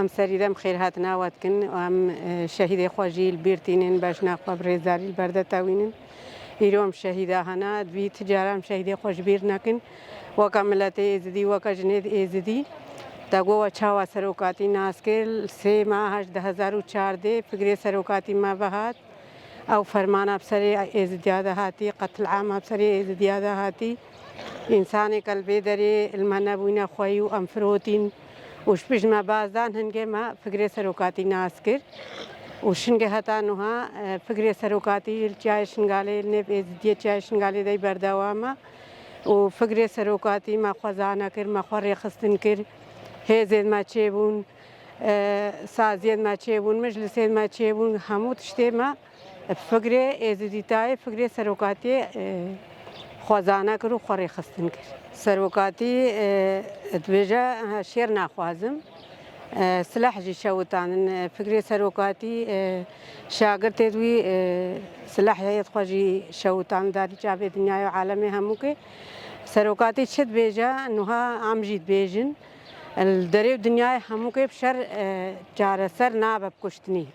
ام سریدم خیر هات ناوات کن و ام شهید خواجیل بیرتینن باش ناقب ریزاری البرده تاوینن ایروم شهیده هنا دوی تجارم شهید خوش بیر نکن و کاملت ازدی و کجنید ازدی تاگو چهوا سروکاتی ناسکل 3 ماه 2014 فکر سروکاتی ما بهات او فرمان افسری ازدیاده هاتی قتل عام افسری ازدیاده هاتی انسان قلبی داری المنابوین خویی و امفروتین وش پیش ما بازدان هنگه ما فکر سروکاتی ناسکر وشنگه هتا نوها فکر سروکاتی چای شنگاله نب ازدیاد چای شنگاله دی برداوامه و فکر سروکاتی ما خوازانه کر ما خواری خستن کر هزید ما چیبون سازید ما چیبون مجلسید ما چیبون همو تشتی ما فکر ازدیتای فکر سروکاتی خوازانه کر و خواری خستن کر سروکاتی دویجا شیر نخوازم سلاح جی شوتان فکر سروکاتی شاگرد دوی سلاح هیت خواجی شوتان داری جاب دنیای عالمی همو که سروکاتی شد بیجا نوها عمجید بیجن الدریو دنیای همو که بشر جار سر ناب بکشتنی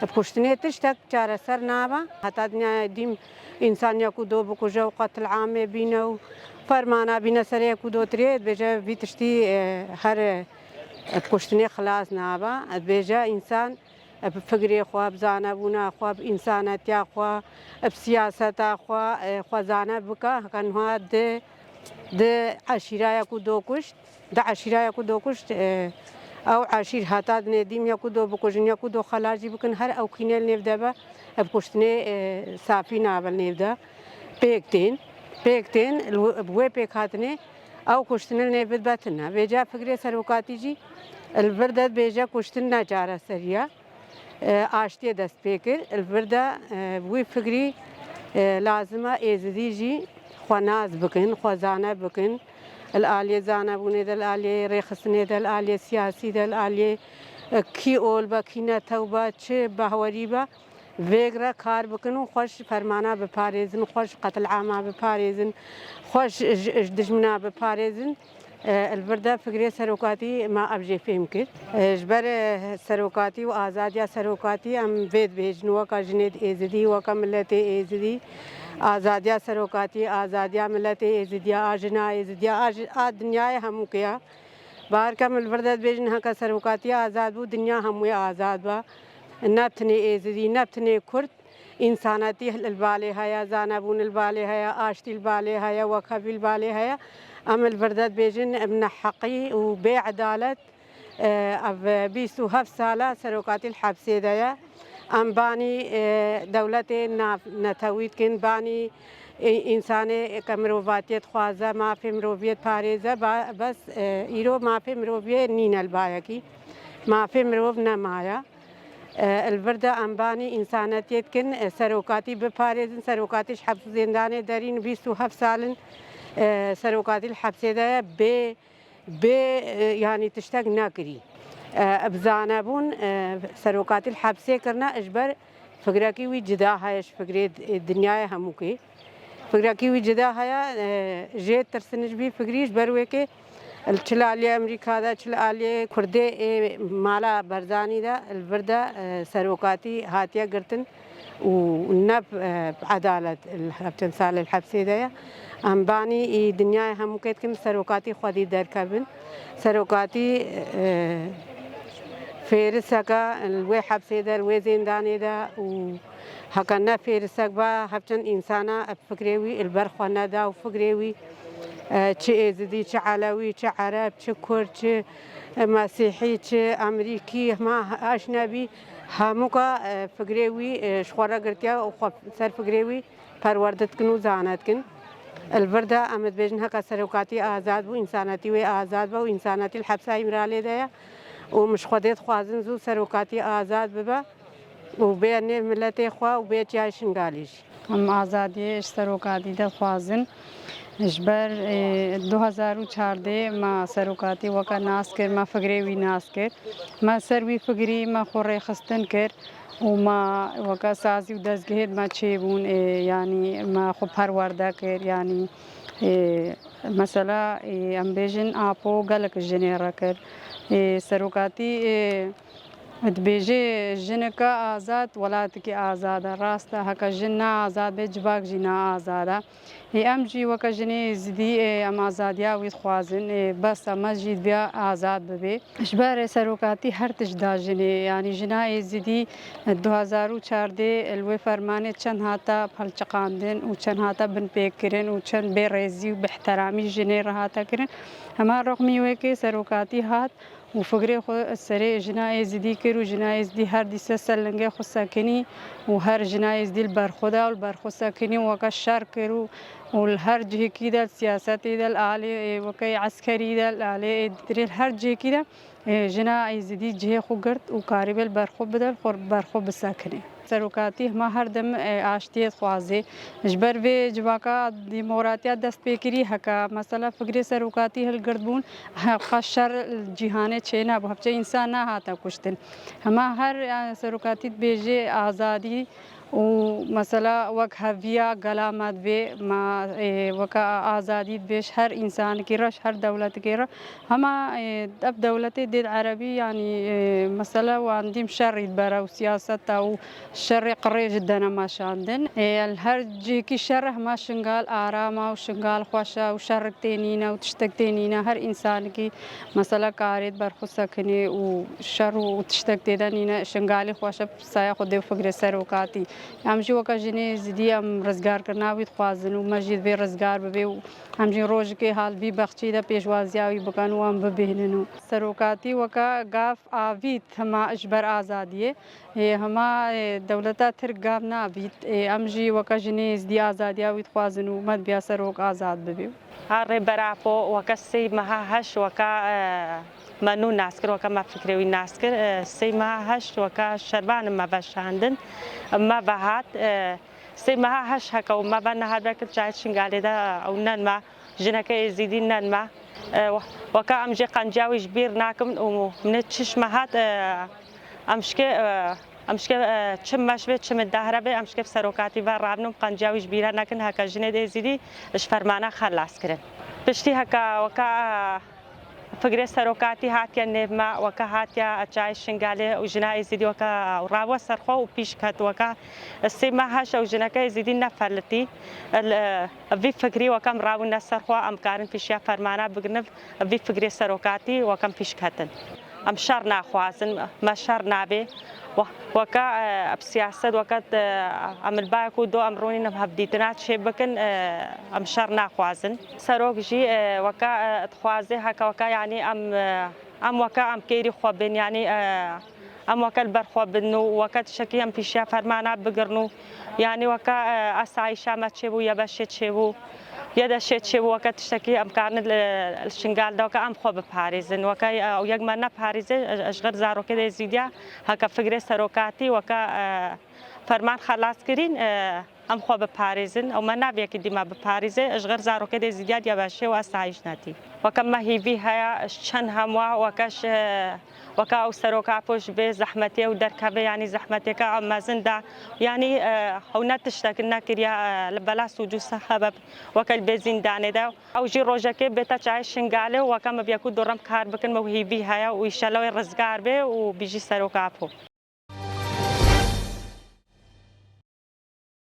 بکشتنی تشتک جار سر نابا حتی دنیای دیم انسان یکو دو بکجو قتل عام بینو فرمانا بین سر یکو دو ترید بیجا بیتشتی هر بکشتنی خلاص نابا بیجا انسان بفکری خواب زانه بونا خواب انسانیت خواب بسیاست خواب زانه بکا کنها ده عشیره یکو دو کشت ده عشیره یکو دو کشت او عشیر حتی ندیم یکو دو بکشن یکو دو خلاصی بکن هر او کینل نفده با بکشتنی صافی نابل نفده پیکتین بوی پیکاتنه او کشتن نفد باتنا بیجا فکر سروکاتی جی البرده بیجا کشتن نجاره سریا آشتی دست پیکر البرده بوی فکری لازمه ازدی جی خواناز بکن خوازانه بکن الآلیه زانه بونه دل آلیه رخصنه دل آلیه سیاسی دل آلیه کی اول با کی نتوبه چه بهوری با ویگرا کار بکنن خوش فرمانه بپارێزن خوش قتل عامه بپارێزن خوش دژمنا بپارێزن البرده فکری سروکاتی ما ابجی فهم کرد جبر سروکاتی و آزادیا سروکاتی ام وید بیجن وکا جنید ایزدی وکا ملت ایزدی آزادیا سروکاتی آزادیا ملت ایزدیا آجنا ایزدیا دنیای همو کیا بار کم البرده بیجن هکا سروکاتی آزاد بو دنیا هموی آزاد با نبتنی ایزدی نبتنی کرد انساناتی الباله هیا زانبون الباله هیا آشتی الباله هیا وکبی الباله هیا ام البرداد بیجن ابن حقی و بی عدالت اب 27 ساله سروکاتی الحبسی دیا ام بانی دولت نتوید کن بانی انسان کمرواتیت خوازه مافی مروویت پاریزه بس ایرو مافی مروویت نین البایا کی مافی مروو نمایا البرده انبانی انسانیت کن سروکاتی بپارێزن سروکاتیش حبس زندانه دارین 27 سالن سروکاتی الحبسه ده به یعنی تشتاق نکری ابزانه بون سروکاتی الحبسه کرنا اجبر فکرکی وی جدا هایش فکر دنیای همو که فکرکی وی جدا هیا جه ترسنج بی فکریش بروه که الچلالی امریکا دا چلالی کرده مالا برزانی دا البرده سروکاتی هاتیا گرتن و نب عدالت الحبتن سال الحبسی دا ام بانی دنیای همو کت کم سروکاتی خودی درکبن سروکاتی فیرسکا الوی حبسی دا الوی زندانی دا و هکا نه فیرسک با حبتن انسانا فکریوی البرخوانه دا و فکریوی چه ازدی چه علوی چه عرب چه کرد چه مسیحی چه امریکی ما اشنبی همو که فکریوی شخورا گرتیا و سر فکریوی پروردت کن و زانت کن البرده امد بیجن هکا سروکاتی آزاد بو انساناتی و آزاد بو انساناتی الحبسه امرالی دیا و مش خودت خوازن زو سروکاتی آزاد ببا و بین ملت خوا و بیت جایشن گالیش هم آزادی سروکاتی ده خوازن اجبر 2014 ما سروکاتی وکا ناس کرد ما فکری ناس کرد ما سروی فکری ما خوری خستن کرد و ما وکا سازی و دزگهد ما چه بون یعنی ما خو پرورده کرد یعنی مثلا ام بیجن آپو گلک جنیره کرد سەرۆکاتی دبێژێ ژنەکە ئازاد وڵاتێکی ئازادە ڕاستە هەکە ژن نائازاد بێت جباک ژی نائازادە ئەم جی وەکە ژنێ زیدی ئەم ئازادیاوی خوازن بەس ئەمە ژید بیا ئازاد ببێ ژبارێ سەرۆکاتی هەر تشدا ژنێ ینی ژنای زیدی 2014 لێ فەرمانێت چەند هاتە هەڵچەقاندن و چەند هاتە بنپێکردن و چەند بێڕێزی و بەحتەرامی ژنێ ڕەهاتەکردن هەما ڕۆخمیوەکەی سەرۆکاتی هات و فکرێ خۆ سەرێ ژنای زیدی کرد و ژنای زیدی هەر دیسە سەر لەنگێ خوسەکنی و هەر ژنای زیدی بەرخۆدا و بەرخۆسەکنی وەکە شەر کرد و هەر جێکیدا سیاسەتیدا ئالێ وەکەی عسکەریدا ئالێ درێت هەر جێکیدا ژنا ئەیزیدی جێ خو گرت و کاریبێل بەرخۆ بدەن خۆ بەرخۆ بسەکنێ سەرۆکاتی هەما هەردەم ئاشتیت خوازێ ژبەر vê civaka dîmokratiya destpêkirî heke mesela fikrê serokatî hilgirt bûn xwe şer cîhanê çê nebû hepçe însan nehate kuştin hema her serokatî dibêje azadî û mesela wek heviya gelamet vê weka azadî dibêj her însanekî reş her dewletekê re hema ev dewletê dê erebî yanî mesela wan dîm şerî bere û siyaseta û şerê qirê ji dene meşandin her cêkî şer hema şingal arama û şingal xweşe û şerek tê nîne û tiştek tê nîne her însanekî mesela karê berxwesekinê û şer û tiştek tê de nîne şingalî xweşe pisaya xwedê fikrê serokatî em jî weka jinê zîdî em rizgarkirina wî dixwazin û me jî vê rizgar bibe û em jî rojekê halvî bexçî de pêşwaziya wî bikin û em bibêhnin û serokatî weka gav avît hema ji ber azadiyê hema dewleta Tirk gav navît em jî weka jinê zîdî azadiya wî dixwazin û me dibiya serok azad bibe Rêberapo weka sê meha heş weka menû naskir weka me fikrê wî naskir sê meha heş weka şerbanim me veşandin me vehat sê meha heş heke û me ve nehat vekir çayê şingalê de ew nen me jineke êzîdî nen me weka em jê qenciya wî ji bîr nakim û min çiş me hat em şikê çim meş bê çim dehre bê em şikê serokatî ve rabin û qenciya wî ji bîr nekin heke jinê de êzîdî ji fermana xelas kirin piştî heke weka fikrê serokatî hatiye nêv me weka hatiye çayê şingalê û jina êzîdî weka rawe serxwe û pîş ket weka sê me heş ew jineke êzîdî nefelitî vî fikrî weka em rawîne serxwe em karin pîşiya fermana bigrin vî fikrê serokatî weka em pîş ketin em şer naxwazin me şer nabê weka siyaset weka em li bayek û do em ronîn hevdîtina çê bikin em şer naxwazin serok jî weka dixwaze heke weka yanî em weka em kêrî xwe bin yanî em weka li ber xwe bin û weka tiştekî em pîşiya fermana bigirin û yanî weka esayîşa me çêbû ya beşê çêbû ya deşê çêbû weka tiştekî em karin li şingal de weka em xwe biparêzin weka yek me neparêze ji xir zarokê de êzîdiya heke fikrê serokatî weka ferman xelas kirîn em xwe biparêzin ew me navê yekî dîma biparêze ji xir zarokê de êzîdiya ya beşê û esayîş netî weka me hîvî heya ji çend hemwa weka ew serokapo ji vê zehmetê ew derkeve yanî zehmetêka ew mezin da yanî ew ne tiştek nekiriye li bela sûcû sebeb weka li bê zîndanê de ew jî rojekê bête çayê şingalê û weka me bêku dorem kar bikin me hîvî heya û îşelewê rizgar bê û bijî serokapo